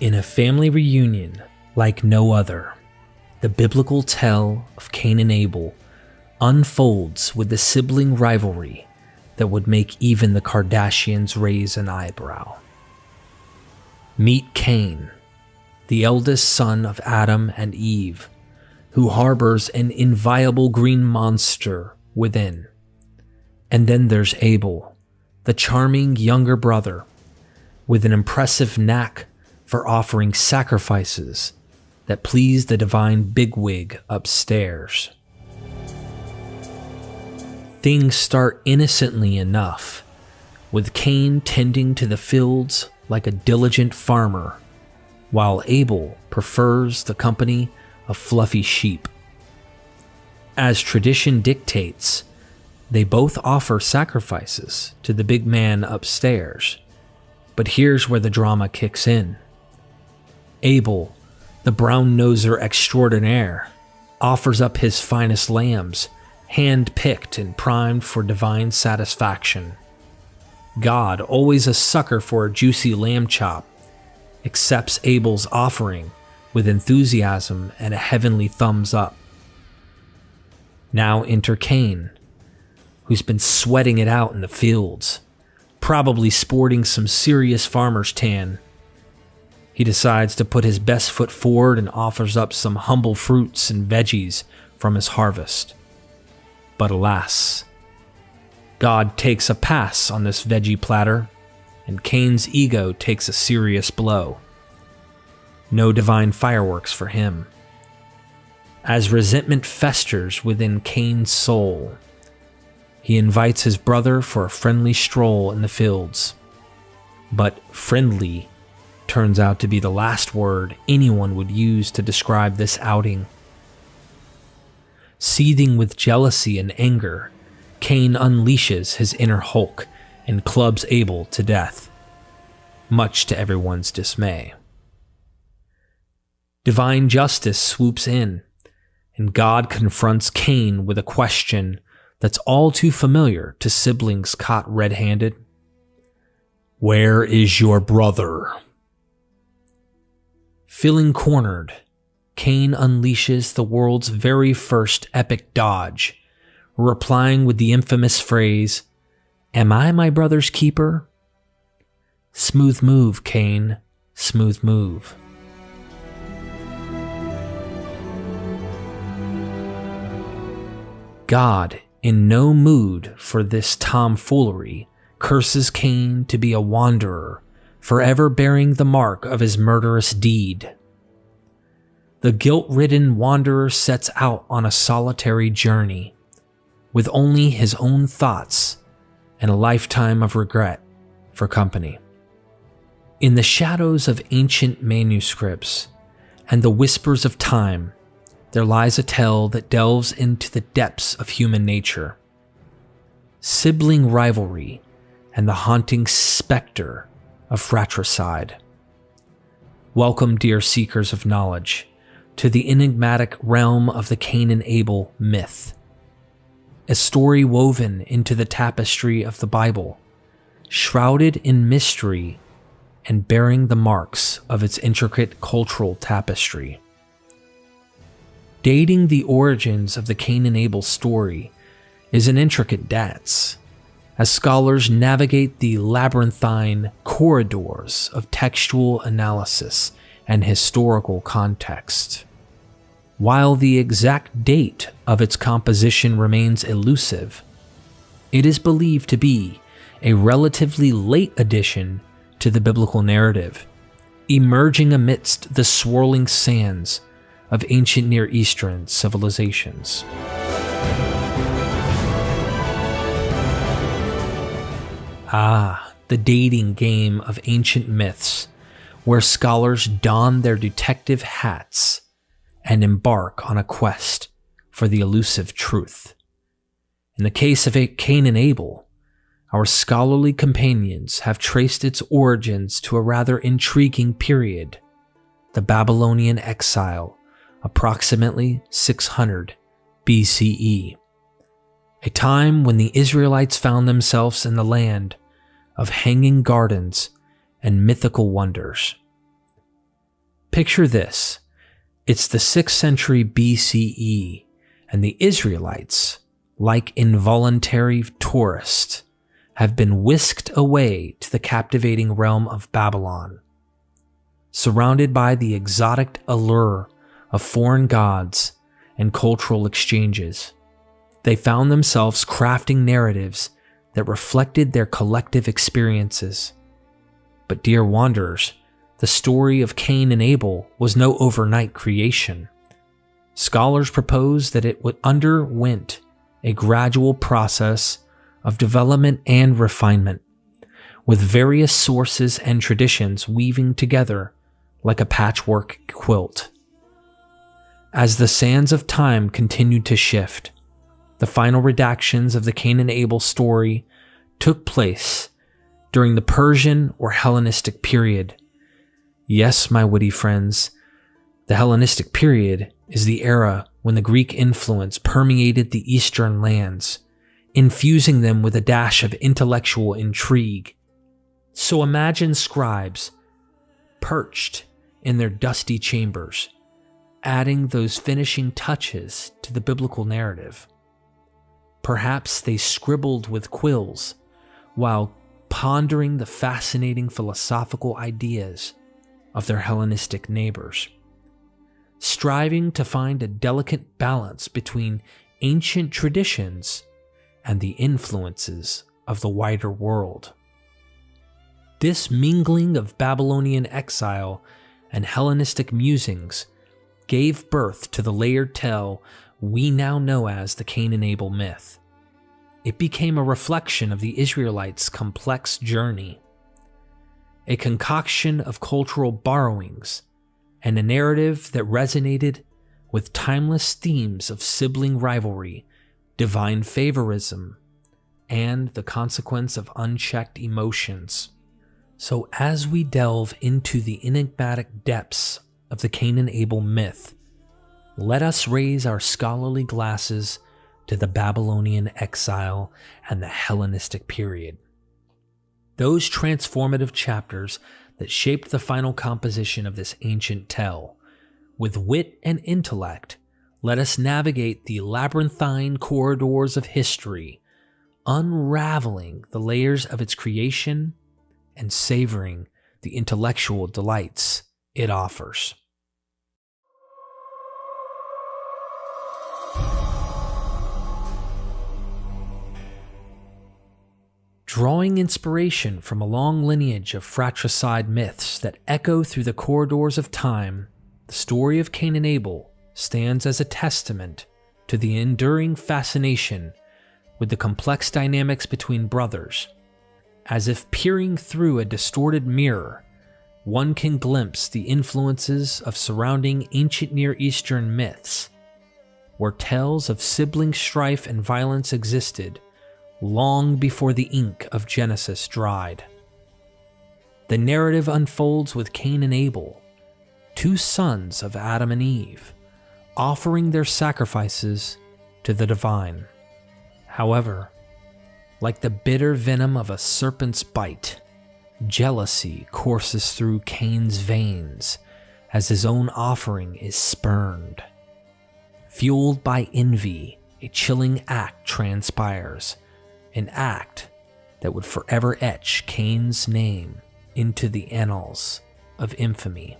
In a family reunion like no other, the biblical tale of Cain and Abel unfolds with the sibling rivalry that would make even the Kardashians raise an eyebrow. Meet Cain, the eldest son of Adam and Eve, who harbors an inviolable green monster within. And then there's Abel, the charming younger brother, with an impressive knack for offering sacrifices that please the divine bigwig upstairs. Things start innocently enough, with Cain tending to the fields like a diligent farmer, while Abel prefers the company of fluffy sheep. As tradition dictates, they both offer sacrifices to the big man upstairs. But here's where the drama kicks in. Abel, the brown-noser extraordinaire, offers up his finest lambs, hand-picked and primed for divine satisfaction. God, always a sucker for a juicy lamb chop, accepts Abel's offering with enthusiasm and a heavenly thumbs up. Now enter Cain, who's been sweating it out in the fields, probably sporting some serious farmer's tan. He decides to put his best foot forward and offers up some humble fruits and veggies from his harvest. But alas, God takes a pass on this veggie platter, and Cain's ego takes a serious blow. No divine fireworks for him. As resentment festers within Cain's soul, he invites his brother for a friendly stroll in the fields. But friendly turns out to be the last word anyone would use to describe this outing. Seething with jealousy and anger, Cain unleashes his inner Hulk and clubs Abel to death, much to everyone's dismay. Divine justice swoops in, and God confronts Cain with a question that's all too familiar to siblings caught red-handed. Where is your brother? Feeling cornered, Cain unleashes the world's very first epic dodge, replying with the infamous phrase, "Am I my brother's keeper?" Smooth move, Cain, smooth move. God, in no mood for this tomfoolery, curses Cain to be a wanderer, forever bearing the mark of his murderous deed. The guilt-ridden wanderer sets out on a solitary journey, with only his own thoughts and a lifetime of regret for company. In the shadows of ancient manuscripts and the whispers of time, there lies a tale that delves into the depths of human nature. Sibling rivalry and the haunting specter of fratricide. Welcome, dear seekers of knowledge, to the enigmatic realm of the Cain and Abel myth. A story woven into the tapestry of the Bible, shrouded in mystery and bearing the marks of its intricate cultural tapestry. Dating the origins of the Cain and Abel story is an intricate dance, as scholars navigate the labyrinthine corridors of textual analysis and historical context. While the exact date of its composition remains elusive, it is believed to be a relatively late addition to the biblical narrative, emerging amidst the swirling sands of ancient Near Eastern civilizations. The dating game of ancient myths, where scholars don their detective hats and embark on a quest for the elusive truth. In the case of Cain and Abel, our scholarly companions have traced its origins to a rather intriguing period, the Babylonian exile, approximately 600 BCE, a time when the Israelites found themselves in the land of hanging gardens and mythical wonders. Picture this. It's the 6th century BCE, and the Israelites, like involuntary tourists, have been whisked away to the captivating realm of Babylon. Surrounded by the exotic allure of foreign gods and cultural exchanges, they found themselves crafting narratives that reflected their collective experiences. But dear wanderers, the story of Cain and Abel was no overnight creation. Scholars propose that it underwent a gradual process of development and refinement, with various sources and traditions weaving together like a patchwork quilt. As the sands of time continued to shift, the final redactions of the Cain and Abel story took place during the Persian or Hellenistic period. Yes, my witty friends, the Hellenistic period is the era when the Greek influence permeated the Eastern lands, infusing them with a dash of intellectual intrigue. So imagine scribes perched in their dusty chambers, adding those finishing touches to the biblical narrative. Perhaps they scribbled with quills while pondering the fascinating philosophical ideas of their Hellenistic neighbors, striving to find a delicate balance between ancient traditions and the influences of the wider world. This mingling of Babylonian exile and Hellenistic musings gave birth to the layered tale we now know as the Cain and Abel myth. It became a reflection of the Israelites' complex journey, a concoction of cultural borrowings, and a narrative that resonated with timeless themes of sibling rivalry, divine favoritism, and the consequence of unchecked emotions. So as we delve into the enigmatic depths of the Cain and Abel myth, let us raise our scholarly glasses to the Babylonian exile and the Hellenistic period. Those transformative chapters that shaped the final composition of this ancient tale. With wit and intellect, let us navigate the labyrinthine corridors of history, unraveling the layers of its creation and savoring the intellectual delights it offers. Drawing inspiration from a long lineage of fratricide myths that echo through the corridors of time, the story of Cain and Abel stands as a testament to the enduring fascination with the complex dynamics between brothers. As if peering through a distorted mirror, one can glimpse the influences of surrounding ancient Near Eastern myths, where tales of sibling strife and violence existed long before the ink of Genesis dried. The narrative unfolds with Cain and Abel, two sons of Adam and Eve, offering their sacrifices to the divine. However, like the bitter venom of a serpent's bite, jealousy courses through Cain's veins as his own offering is spurned. Fueled by envy, a chilling act transpires, an act that would forever etch Cain's name into the annals of infamy.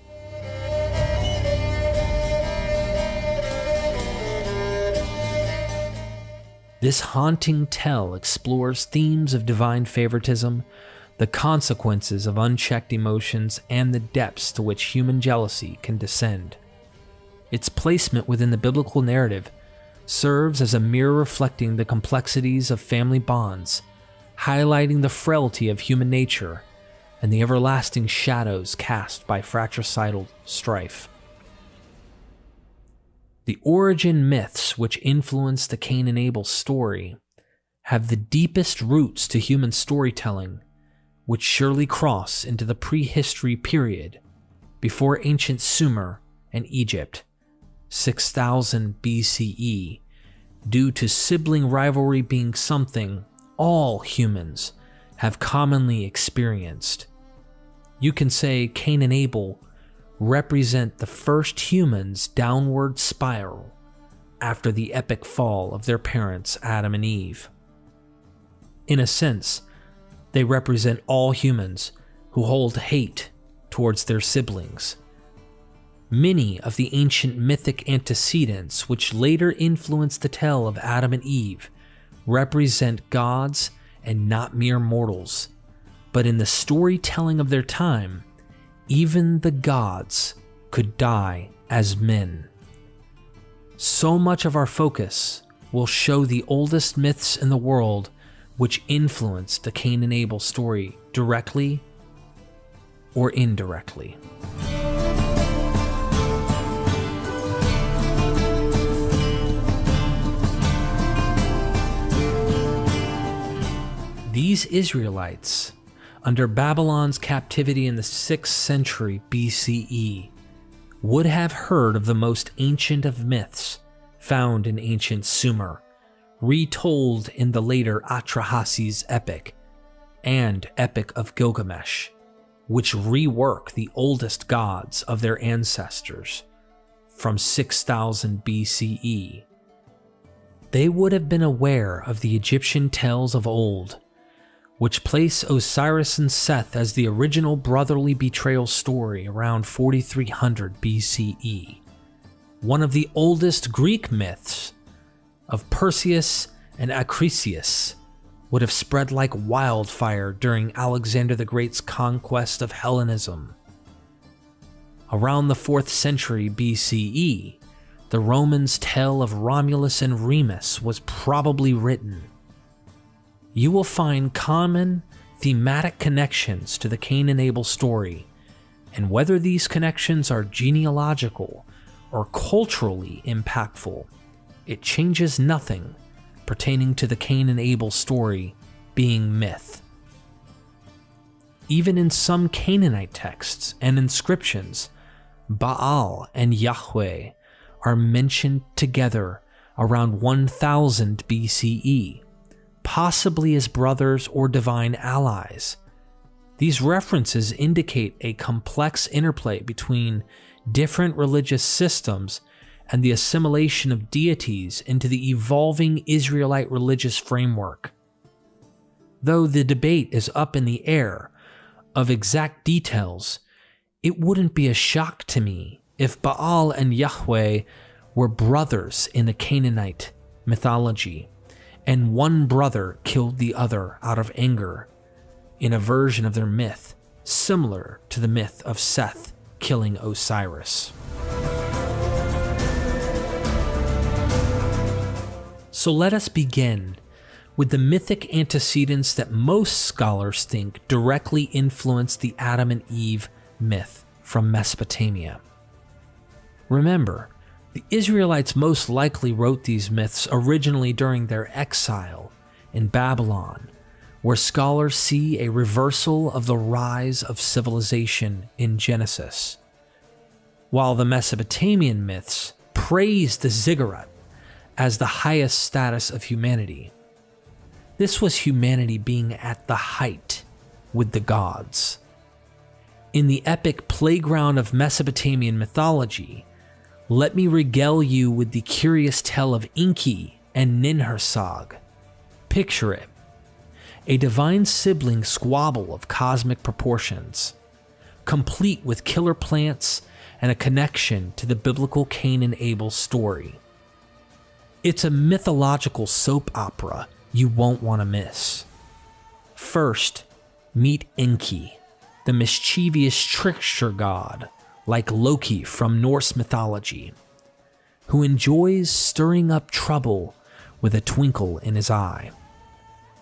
This haunting tale explores themes of divine favoritism, the consequences of unchecked emotions, and the depths to which human jealousy can descend. Its placement within the biblical narrative serves as a mirror reflecting the complexities of family bonds, highlighting the frailty of human nature and the everlasting shadows cast by fratricidal strife. The origin myths which influence the Cain and Abel story have the deepest roots to human storytelling, which surely cross into the prehistory period before ancient Sumer and Egypt, 6000 BCE, due to sibling rivalry being something all humans have commonly experienced. You can say Cain and Abel represent the first humans' downward spiral after the epic fall of their parents Adam and Eve. In a sense, they represent all humans who hold hate towards their siblings. Many of the ancient mythic antecedents which later influenced the tale of Adam and Eve represent gods and not mere mortals, but in the storytelling of their time, even the gods could die as men. So much of our focus will show the oldest myths in the world which influenced the Cain and Abel story directly or indirectly. These Israelites, under Babylon's captivity in the 6th century BCE, would have heard of the most ancient of myths found in ancient Sumer, retold in the later Atrahasis epic and Epic of Gilgamesh, which rework the oldest gods of their ancestors from 6000 BCE. They would have been aware of the Egyptian tales of old, which place Osiris and Seth as the original brotherly betrayal story around 4300 BCE. One of the oldest Greek myths of Perseus and Acrisius would have spread like wildfire during Alexander the Great's conquest of Hellenism. Around the 4th century BCE, the Romans' tale of Romulus and Remus was probably written. You will find common thematic connections to the Cain and Abel story, and whether these connections are genealogical or culturally impactful, it changes nothing pertaining to the Cain and Abel story being myth. Even in some Canaanite texts and inscriptions, Baal and Yahweh are mentioned together around 1000 BCE, possibly as brothers or divine allies. These references indicate a complex interplay between different religious systems and the assimilation of deities into the evolving Israelite religious framework. Though the debate is up in the air of exact details, it wouldn't be a shock to me if Baal and Yahweh were brothers in the Canaanite mythology, and one brother killed the other out of anger in a version of their myth similar to the myth of Seth killing Osiris. So let us begin with the mythic antecedents that most scholars think directly influenced the Adam and Eve myth from Mesopotamia. Remember, the Israelites most likely wrote these myths originally during their exile in Babylon, where scholars see a reversal of the rise of civilization in Genesis, while the Mesopotamian myths praise the ziggurat as the highest status of humanity. This was humanity being at the height with the gods. In the epic playground of Mesopotamian mythology, let me regale you with the curious tale of Enki and Enlil. Picture it: a divine sibling squabble of cosmic proportions, complete with killer plants and a connection to the biblical Cain and Abel story. It's a mythological soap opera you won't want to miss. First, meet Enki, the mischievous trickster god, like Loki from Norse mythology, who enjoys stirring up trouble with a twinkle in his eye.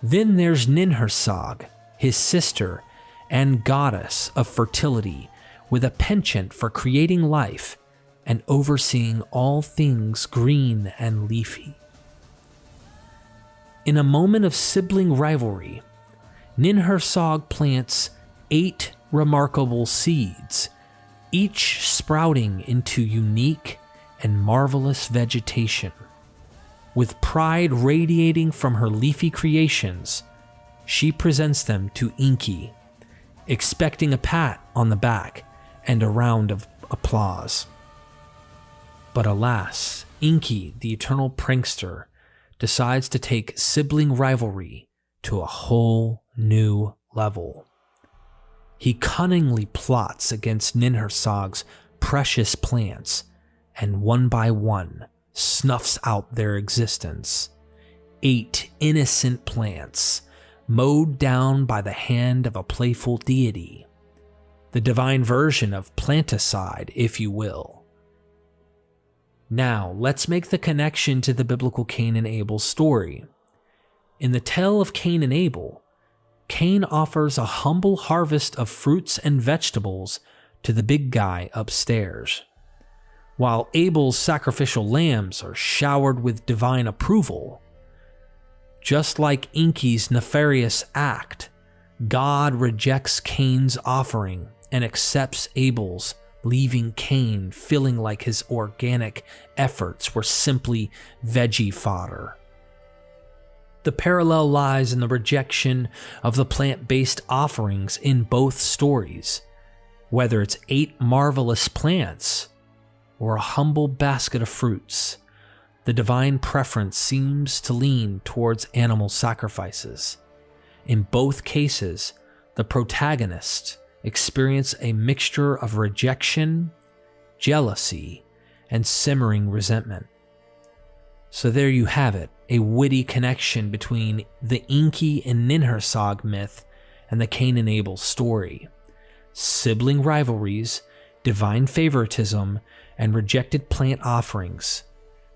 Then there's Ninhursag, his sister and goddess of fertility, with a penchant for creating life and overseeing all things green and leafy. In a moment of sibling rivalry, Ninhursag plants 8 remarkable seeds, each sprouting into unique and marvelous vegetation. With pride radiating from her leafy creations, she presents them to Enki, expecting a pat on the back and a round of applause. But alas, Enki, the eternal prankster, decides to take sibling rivalry to a whole new level. He cunningly plots against Ninhursag's precious plants and one by one snuffs out their existence. 8 innocent plants, mowed down by the hand of a playful deity. The divine version of planticide, if you will. Now, let's make the connection to the biblical Cain and Abel story. In the tale of Cain and Abel, Cain offers a humble harvest of fruits and vegetables to the big guy upstairs, while Abel's sacrificial lambs are showered with divine approval. Just like Enki's nefarious act, God rejects Cain's offering and accepts Abel's, leaving Cain feeling like his organic efforts were simply veggie fodder. The parallel lies in the rejection of the plant-based offerings in both stories, whether it's 8 marvelous plants or a humble basket of fruits. The divine preference seems to lean towards animal sacrifices. In both cases, the protagonists experience a mixture of rejection, jealousy, and simmering resentment. So there you have it, a witty connection between the Enki and Ninhursag myth and the Cain and Abel story. Sibling rivalries, divine favoritism, and rejected plant offerings.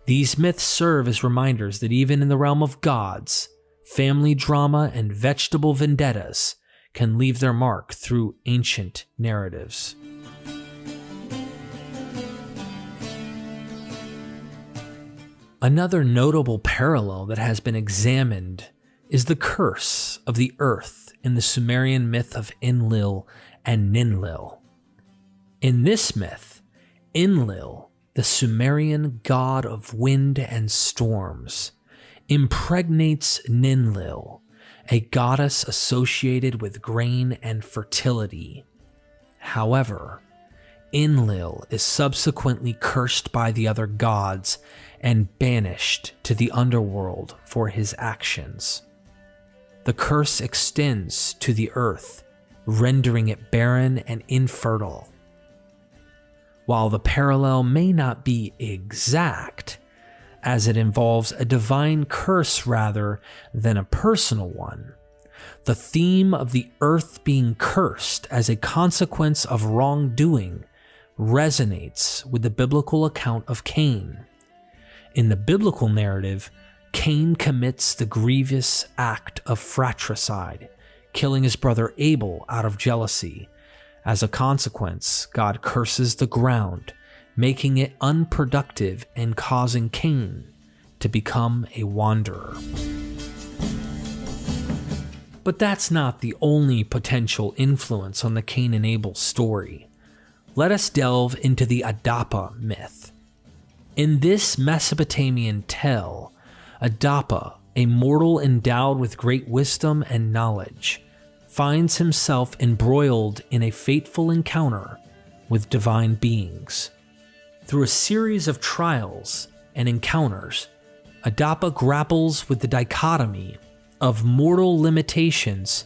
These myths serve as reminders that even in the realm of gods, family drama and vegetable vendettas can leave their mark through ancient narratives. Another notable parallel that has been examined is the curse of the earth in the Sumerian myth of Enlil and Ninlil. In this myth, Enlil, the Sumerian god of wind and storms, impregnates Ninlil, a goddess associated with grain and fertility. However, Enlil is subsequently cursed by the other gods and banished to the underworld for his actions. The curse extends to the earth, rendering it barren and infertile. While the parallel may not be exact, as it involves a divine curse rather than a personal one, the theme of the earth being cursed as a consequence of wrongdoing resonates with the biblical account of Cain. In the biblical narrative, Cain commits the grievous act of fratricide, killing his brother Abel out of jealousy. As a consequence, God curses the ground, making it unproductive and causing Cain to become a wanderer. But that's not the only potential influence on the Cain and Abel story. Let us delve into the Adapa myth. In this Mesopotamian tale, Adapa, a mortal endowed with great wisdom and knowledge, finds himself embroiled in a fateful encounter with divine beings. Through a series of trials and encounters, Adapa grapples with the dichotomy of mortal limitations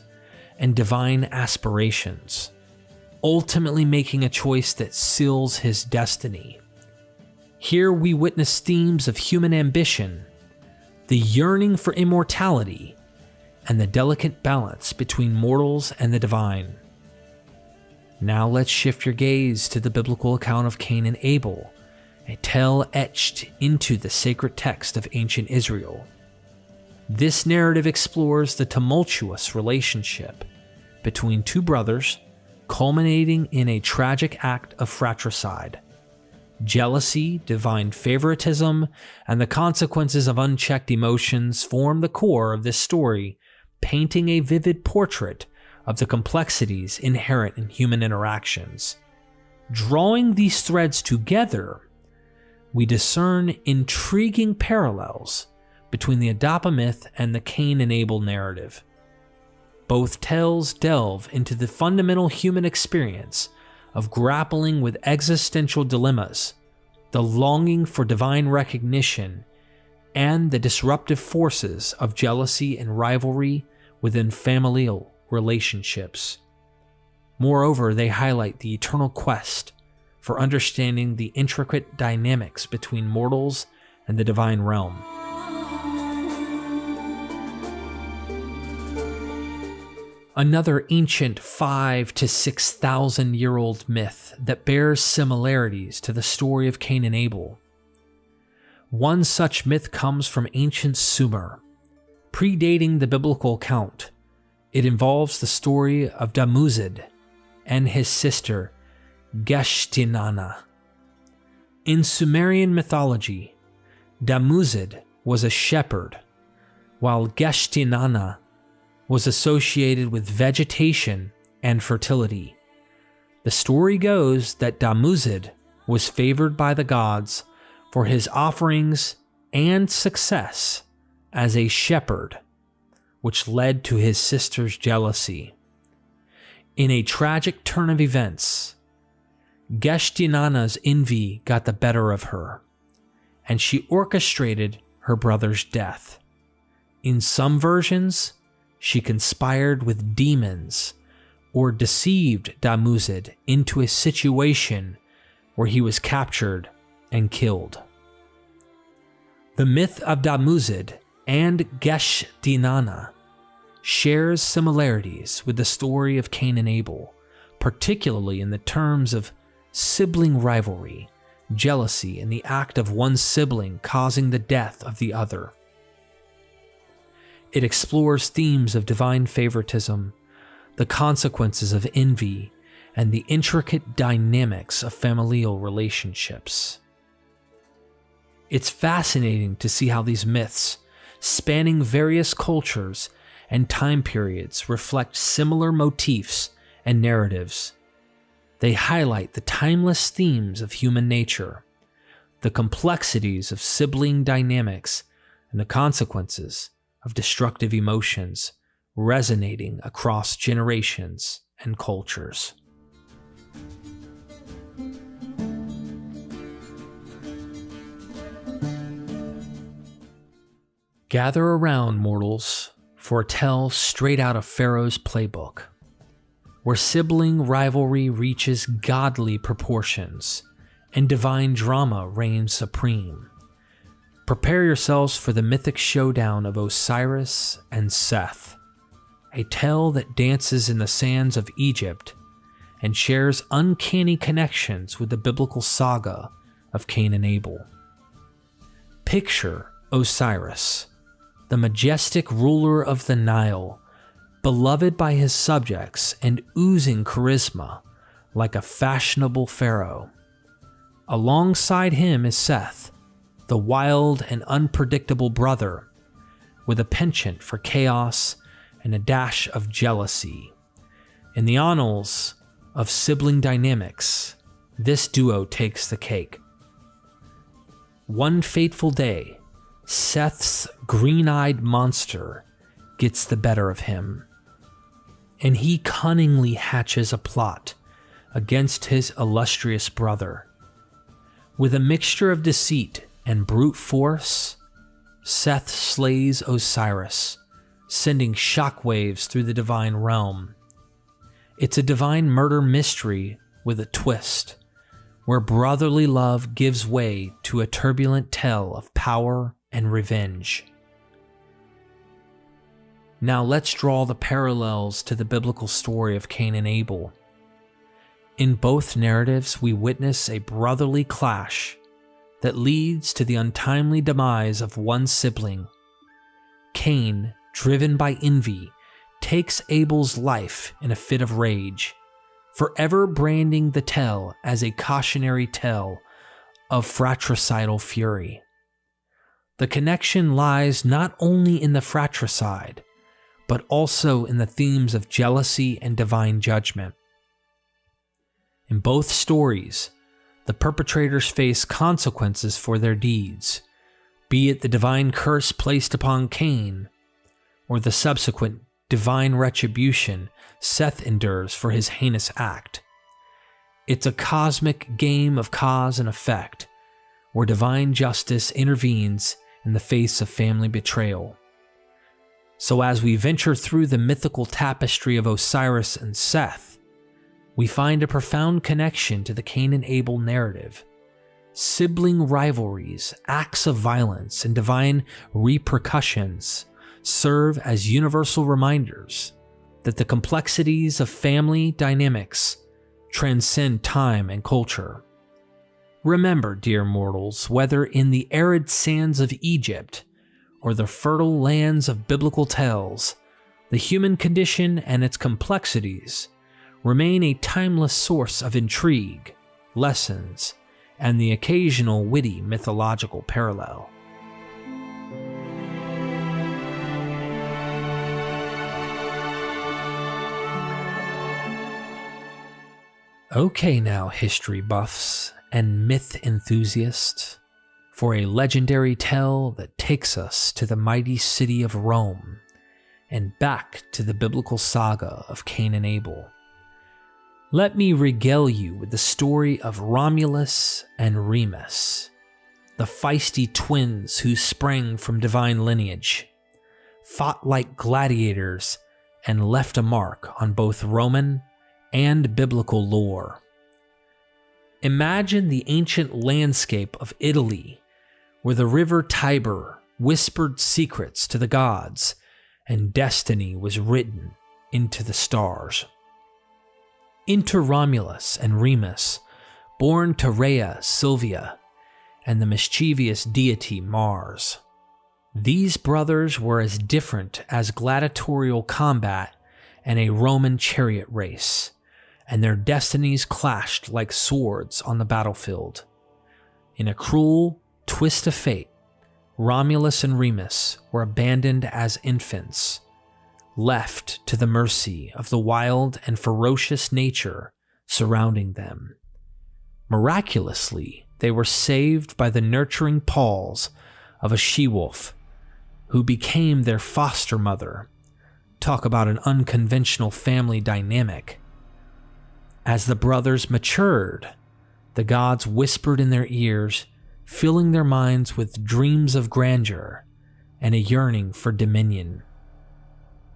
and divine aspirations, ultimately making a choice that seals his destiny. Here we witness themes of human ambition, the yearning for immortality, and the delicate balance between mortals and the divine. Now let's shift your gaze to the biblical account of Cain and Abel, a tale etched into the sacred text of ancient Israel. This narrative explores the tumultuous relationship between two brothers, culminating in a tragic act of fratricide. Jealousy, divine favoritism, and the consequences of unchecked emotions form the core of this story, painting a vivid portrait of the complexities inherent in human interactions. Drawing these threads together, we discern intriguing parallels between the Adapa myth and the Cain and Abel narrative. Both tales delve into the fundamental human experience of grappling with existential dilemmas, the longing for divine recognition, and the disruptive forces of jealousy and rivalry within familial relationships. Moreover, they highlight the eternal quest for understanding the intricate dynamics between mortals and the divine realm. Another ancient 5,000 to 6,000 year old myth that bears similarities to the story of Cain and Abel. One such myth comes from ancient Sumer, predating the biblical account. It involves the story of Damuzid and his sister Geshtinana. In Sumerian mythology, Damuzid was a shepherd, while Geshtinana was associated with vegetation and fertility. The story goes that Damuzid was favored by the gods for his offerings and success as a shepherd, which led to his sister's jealousy. In a tragic turn of events, Geshtinana's envy got the better of her, and she orchestrated her brother's death. In some versions, she conspired with demons or deceived Damuzid into a situation where he was captured and killed. The myth of Damuzid and Geshtinana shares similarities with the story of Cain and Abel, particularly in the terms of sibling rivalry, jealousy, and the act of one sibling causing the death of the other. It explores themes of divine favoritism, the consequences of envy, and the intricate dynamics of familial relationships. It's fascinating to see how these myths, spanning various cultures and time periods, reflect similar motifs and narratives. They highlight the timeless themes of human nature, the complexities of sibling dynamics, and the consequences of destructive emotions resonating across generations and cultures. Gather around, mortals, for a tale straight out of Pharaoh's playbook, where sibling rivalry reaches godly proportions and divine drama reigns supreme. Prepare yourselves for the mythic showdown of Osiris and Seth, a tale that dances in the sands of Egypt and shares uncanny connections with the biblical saga of Cain and Abel. Picture Osiris, the majestic ruler of the Nile, beloved by his subjects and oozing charisma like a fashionable pharaoh. Alongside him is Seth, the wild and unpredictable brother, with a penchant for chaos and a dash of jealousy. In the annals of sibling dynamics, this duo takes the cake. One fateful day, Seth's green-eyed monster gets the better of him, and he cunningly hatches a plot against his illustrious brother. With a mixture of deceit and brute force, Seth slays Osiris, sending shockwaves through the divine realm. It's a divine murder mystery with a twist, where brotherly love gives way to a turbulent tale of power and revenge. Now let's draw the parallels to the biblical story of Cain and Abel. In both narratives, we witness a brotherly clash that leads to the untimely demise of one sibling. Cain, driven by envy, takes Abel's life in a fit of rage, forever branding the tale as a cautionary tale of fratricidal fury. The connection lies not only in the fratricide, but also in the themes of jealousy and divine judgment. In both stories, the perpetrators face consequences for their deeds, be it the divine curse placed upon Cain, or the subsequent divine retribution Seth endures for his heinous act. It's a cosmic game of cause and effect, where divine justice intervenes in the face of family betrayal. So as we venture through the mythical tapestry of Osiris and Seth, we find a profound connection to the Cain and Abel narrative. Sibling rivalries, acts of violence, and divine repercussions serve as universal reminders that the complexities of family dynamics transcend time and culture. Remember, dear mortals, whether in the arid sands of Egypt or the fertile lands of biblical tales, the human condition and its complexities remain a timeless source of intrigue, lessons, and the occasional witty mythological parallel. Okay now, history buffs and myth enthusiasts, for a legendary tale that takes us to the mighty city of Rome and back to the biblical saga of Cain and Abel. Let me regale you with the story of Romulus and Remus, the feisty twins who sprang from divine lineage, fought like gladiators, and left a mark on both Roman and biblical lore. Imagine the ancient landscape of Italy, where the river Tiber whispered secrets to the gods and destiny was written into the stars. Enter Romulus and Remus, born to Rhea Silvia and the mischievous deity Mars. These brothers were as different as gladiatorial combat and a Roman chariot race, and their destinies clashed like swords on the battlefield. In a cruel twist of fate, Romulus and Remus were abandoned as infants, left to the mercy of the wild and ferocious nature surrounding them. Miraculously, they were saved by the nurturing paws of a she-wolf, who became their foster mother. Talk about an unconventional family dynamic. As the brothers matured, the gods whispered in their ears, filling their minds with dreams of grandeur and a yearning for dominion.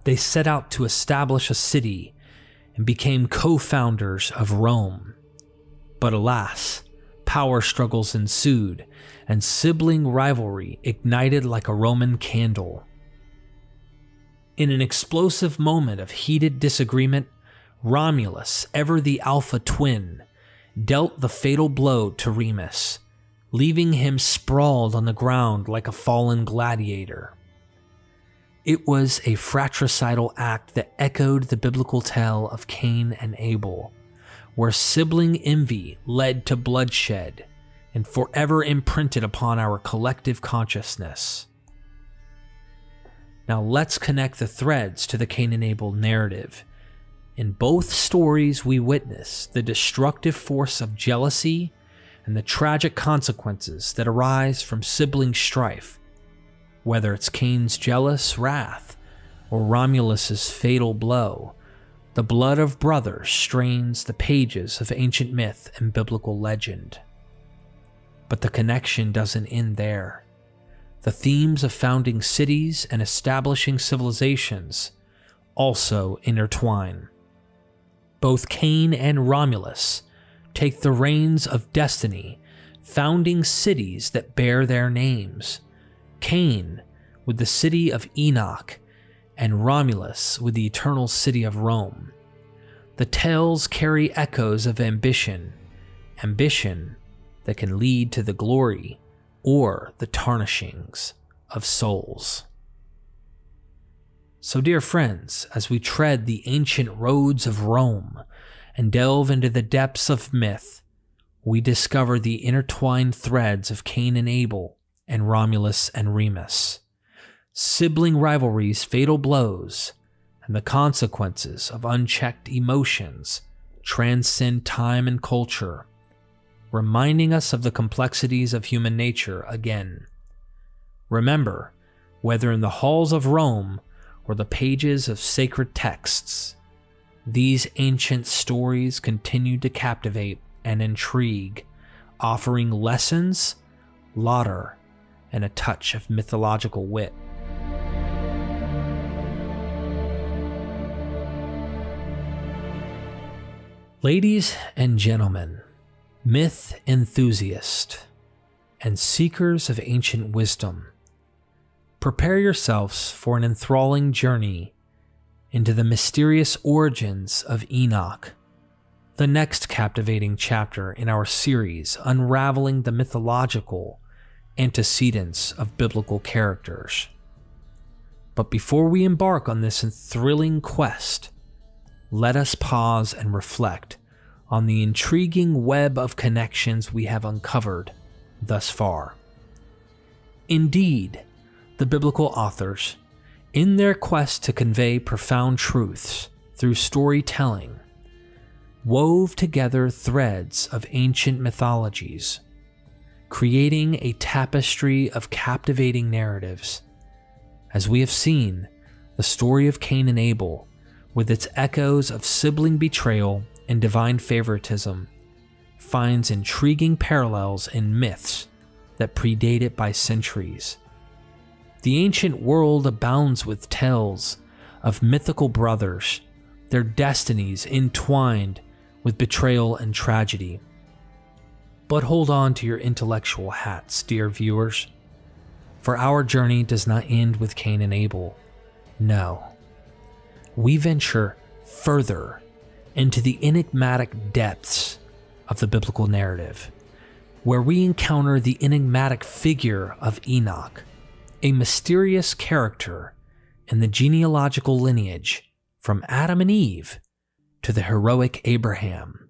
They set out to establish a city and became co-founders of Rome. But alas, power struggles ensued, and sibling rivalry ignited like a Roman candle. In an explosive moment of heated disagreement, Romulus, ever the alpha twin, dealt the fatal blow to Remus, leaving him sprawled on the ground like a fallen gladiator. It was a fratricidal act that echoed the biblical tale of Cain and Abel, where sibling envy led to bloodshed and forever imprinted upon our collective consciousness. Now let's connect the threads to the Cain and Abel narrative. In both stories, we witness the destructive force of jealousy and the tragic consequences that arise from sibling strife, whether it's Cain's jealous wrath or Romulus's fatal blow. The blood of brothers strains the pages of ancient myth and biblical legend. But the connection doesn't end there. The themes of founding cities and establishing civilizations also intertwine. Both Cain and Romulus take the reins of destiny, founding cities that bear their names. Cain with the city of Enoch, and Romulus with the eternal city of Rome. The tales carry echoes of ambition that can lead to the glory or the tarnishings of souls. So dear friends, as we tread the ancient roads of Rome and delve into the depths of myth, we discover the intertwined threads of Cain and Abel and Romulus and Remus, sibling rivalries, fatal blows, and the consequences of unchecked emotions transcend time and culture, reminding us of the complexities of human nature again. Remember, whether in the halls of Rome or the pages of sacred texts, these ancient stories continue to captivate and intrigue, offering lessons, laughter, and a touch of mythological wit. Ladies and gentlemen, myth enthusiasts and seekers of ancient wisdom, prepare yourselves for an enthralling journey into the mysterious origins of Enoch, the next captivating chapter in our series unraveling the mythological antecedents of biblical characters. But before we embark on this thrilling quest, let us pause and reflect on the intriguing web of connections we have uncovered thus far. Indeed, the biblical authors, in their quest to convey profound truths through storytelling, wove together threads of ancient mythologies, creating a tapestry of captivating narratives. As we have seen, the story of Cain and Abel, with its echoes of sibling betrayal and divine favoritism, finds intriguing parallels in myths that predate it by centuries. The ancient world abounds with tales of mythical brothers, their destinies entwined with betrayal and tragedy. But hold on to your intellectual hats, dear viewers, for our journey does not end with Cain and Abel. No. We venture further into the enigmatic depths of the biblical narrative, where we encounter the enigmatic figure of Enoch, a mysterious character in the genealogical lineage from Adam and Eve to the heroic Abraham.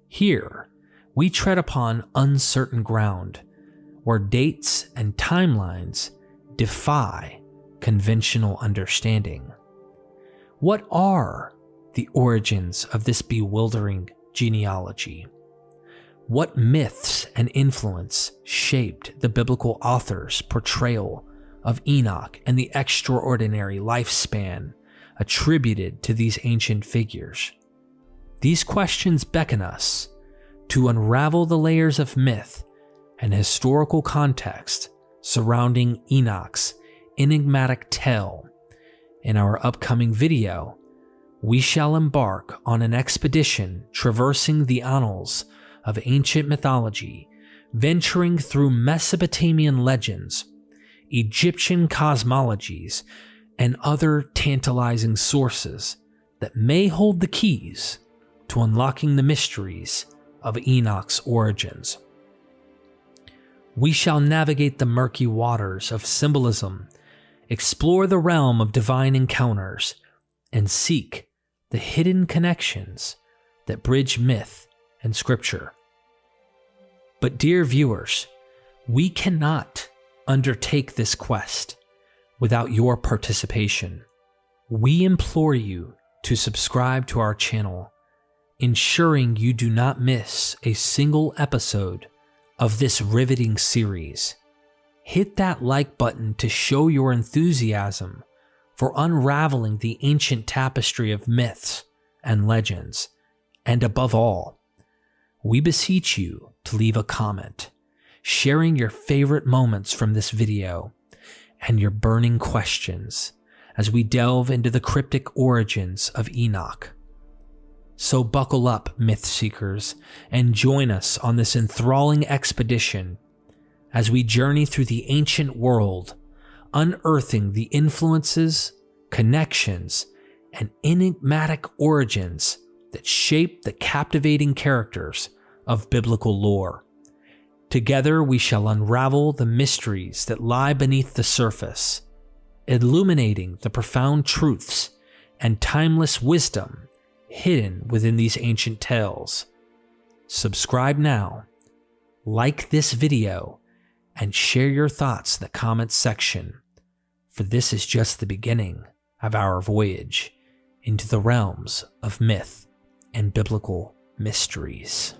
Here, we tread upon uncertain ground, where dates and timelines defy conventional understanding. What are the origins of this bewildering genealogy? What myths and influence shaped the biblical author's portrayal of Enoch and the extraordinary lifespan attributed to these ancient figures? These questions beckon us to unravel the layers of myth and historical context surrounding Enoch's enigmatic tale. In our upcoming video, we shall embark on an expedition traversing the annals of ancient mythology, venturing through Mesopotamian legends, Egyptian cosmologies, and other tantalizing sources that may hold the keys to unlocking the mysteries of Enoch's origins. We shall navigate the murky waters of symbolism, explore the realm of divine encounters, and seek the hidden connections that bridge myth and scripture. But dear viewers, we cannot undertake this quest without your participation. We implore you to subscribe to our channel, ensuring you do not miss a single episode of this riveting series. Hit that like button to show your enthusiasm for unraveling the ancient tapestry of myths and legends. And above all, we beseech you to leave a comment, sharing your favorite moments from this video and your burning questions as we delve into the cryptic origins of Enoch. So buckle up, myth seekers, and join us on this enthralling expedition as we journey through the ancient world, unearthing the influences, connections, and enigmatic origins that shape the captivating characters of biblical lore. Together we shall unravel the mysteries that lie beneath the surface, illuminating the profound truths and timeless wisdom hidden within these ancient tales. Subscribe now, like this video, and share your thoughts in the comments section, for this is just the beginning of our voyage into the realms of myth and biblical mysteries.